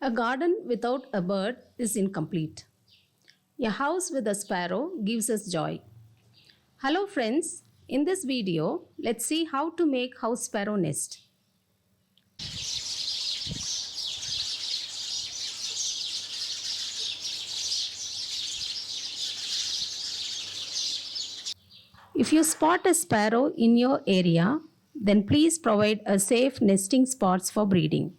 A garden without a bird is incomplete. A house with a sparrow gives us joy. Hello friends, in this video, let's see how to make house sparrow nest. If you spot a sparrow in your area, then please provide a safe nesting spots for breeding.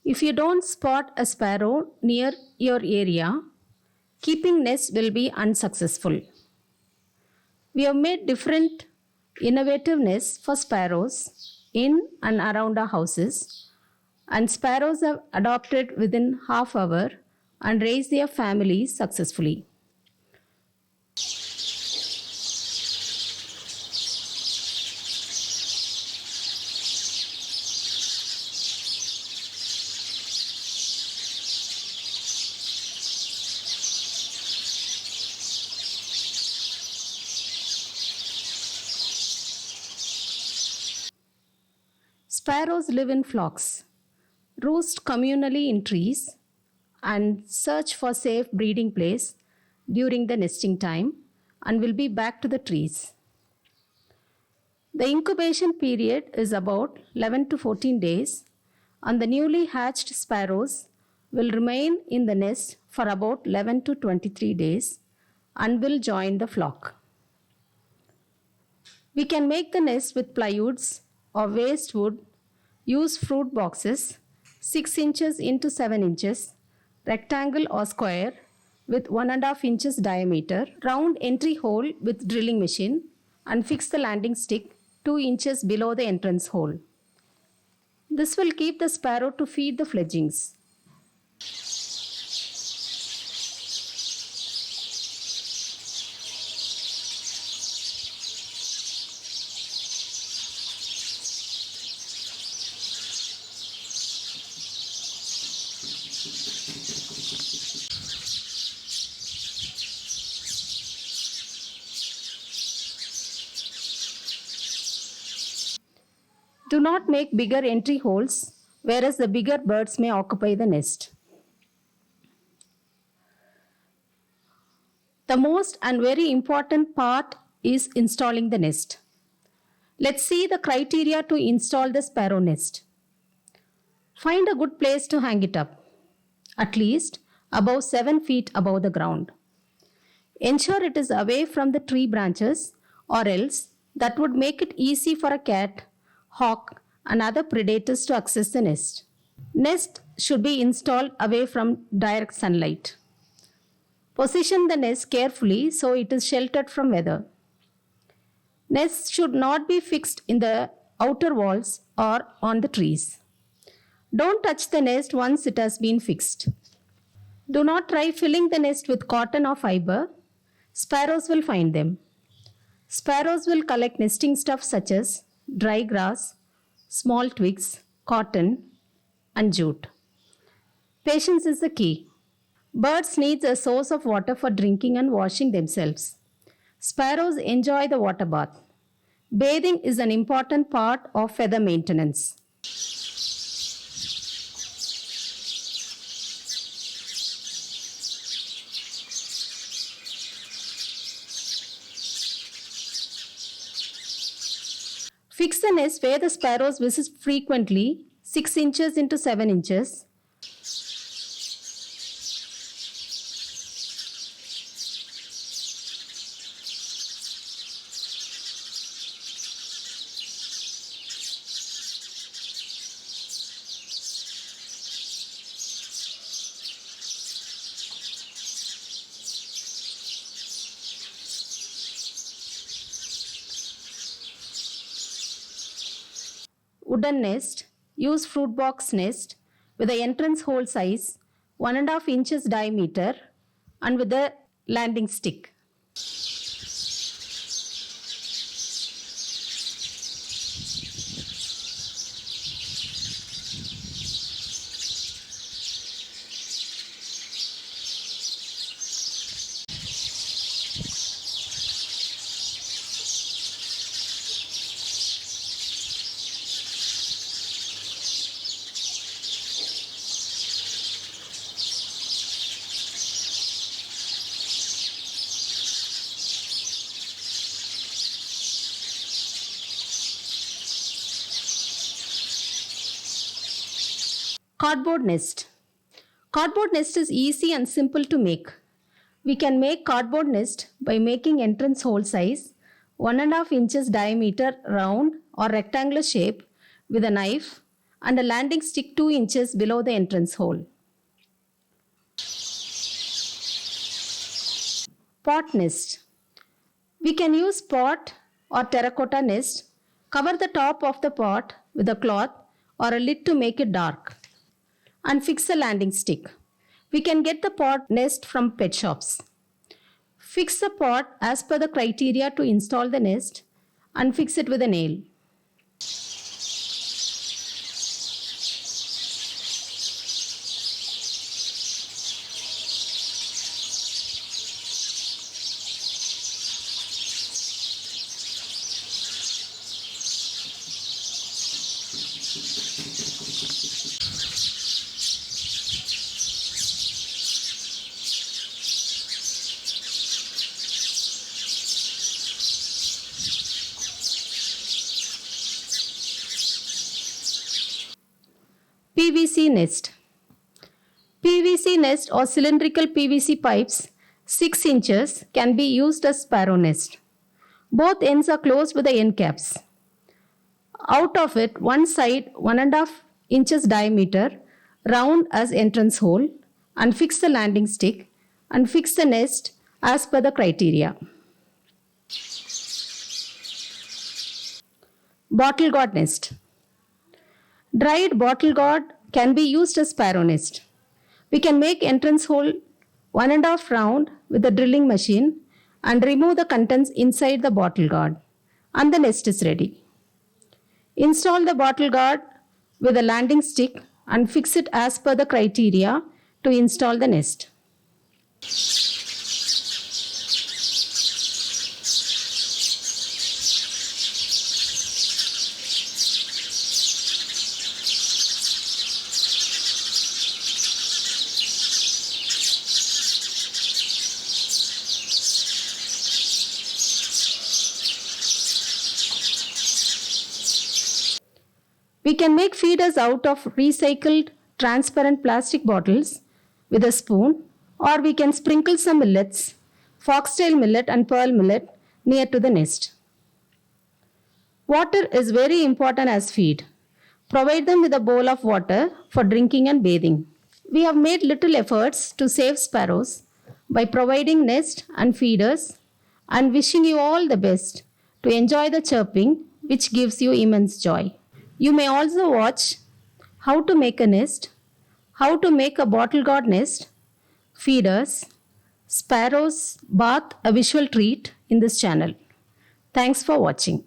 If you don't spot a sparrow near your area, keeping nest will be unsuccessful. We have made different innovative nests for sparrows in and around our houses, and sparrows have adopted within half hour and raised their families successfully. Sparrows live in flocks, roost communally in trees, and search for safe breeding place during the nesting time and will be back to the trees. The incubation period is about 11 to 14 days, and the newly hatched sparrows will remain in the nest for about 11 to 23 days and will join the flock. We can make the nest with plywoods or waste wood. Use fruit boxes 6 inches into 7 inches, rectangle or square with 1.5 inches diameter, round entry hole with drilling machine, and fix the landing stick 2 inches below the entrance hole. This will keep the sparrow to feed the fledglings. Do not make bigger entry holes, whereas the bigger birds may occupy the nest. The most and very important part is installing the nest. Let's see the criteria to install the sparrow nest. Find a good place to hang it up, at least above 7 feet above the ground. Ensure it is away from the tree branches, or else that would make it easy for a cat, hawk, and other predators to access the nest. Nest should be installed away from direct sunlight. Position the nest carefully so it is sheltered from weather. Nest should not be fixed in the outer walls or on the trees. Don't touch the nest once it has been fixed. Do not try filling the nest with cotton or fiber. Sparrows will find them. Sparrows will collect nesting stuff such as dry grass, small twigs, cotton, and jute. Patience is the key. Birds need a source of water for drinking and washing themselves. Sparrows enjoy the water bath. Bathing is an important part of feather maintenance. Fix the nest where the sparrows visit frequently, 6 inches into 7 inches. Wooden nest. Use fruit box nest with the entrance hole size 1.5 inches diameter and with a landing stick. Cardboard nest. Cardboard nest is easy and simple to make. We can make cardboard nest by making entrance hole size 1.5 inches diameter round or rectangular shape with a knife and a landing stick 2 inches below the entrance hole. Pot nest. We can use pot or terracotta nest. Cover the top of the pot with a cloth or a lid to make it dark and fix a landing stick. We can get the pot nest from pet shops. Fix the pot as per the criteria to install the nest and fix it with a nail. PVC nest. PVC nest or cylindrical PVC pipes 6 inches can be used as sparrow nest. Both ends are closed with the end caps. Out of it, one side 1.5 inches diameter round as entrance hole and fix the landing stick and fix the nest as per the criteria. Bottle gourd nest. Dried bottle gourd can be used as sparrow nest. We can make entrance hole 1.5 round with a drilling machine and remove the contents inside the bottle gourd and the nest is ready. Install the bottle gourd with a landing stick and fix it as per the criteria to install the nest. We can make feeders out of recycled transparent plastic bottles with a spoon, or we can sprinkle some millets, foxtail millet and pearl millet near to the nest. Water is very important as feed. Provide them with a bowl of water for drinking and bathing. We have made little efforts to save sparrows by providing nest and feeders and wishing you all the best to enjoy the chirping which gives you immense joy. You may also watch how to make a nest, how to make a bottle gourd nest, feeders, sparrows bath, a visual treat in this channel. Thanks for watching.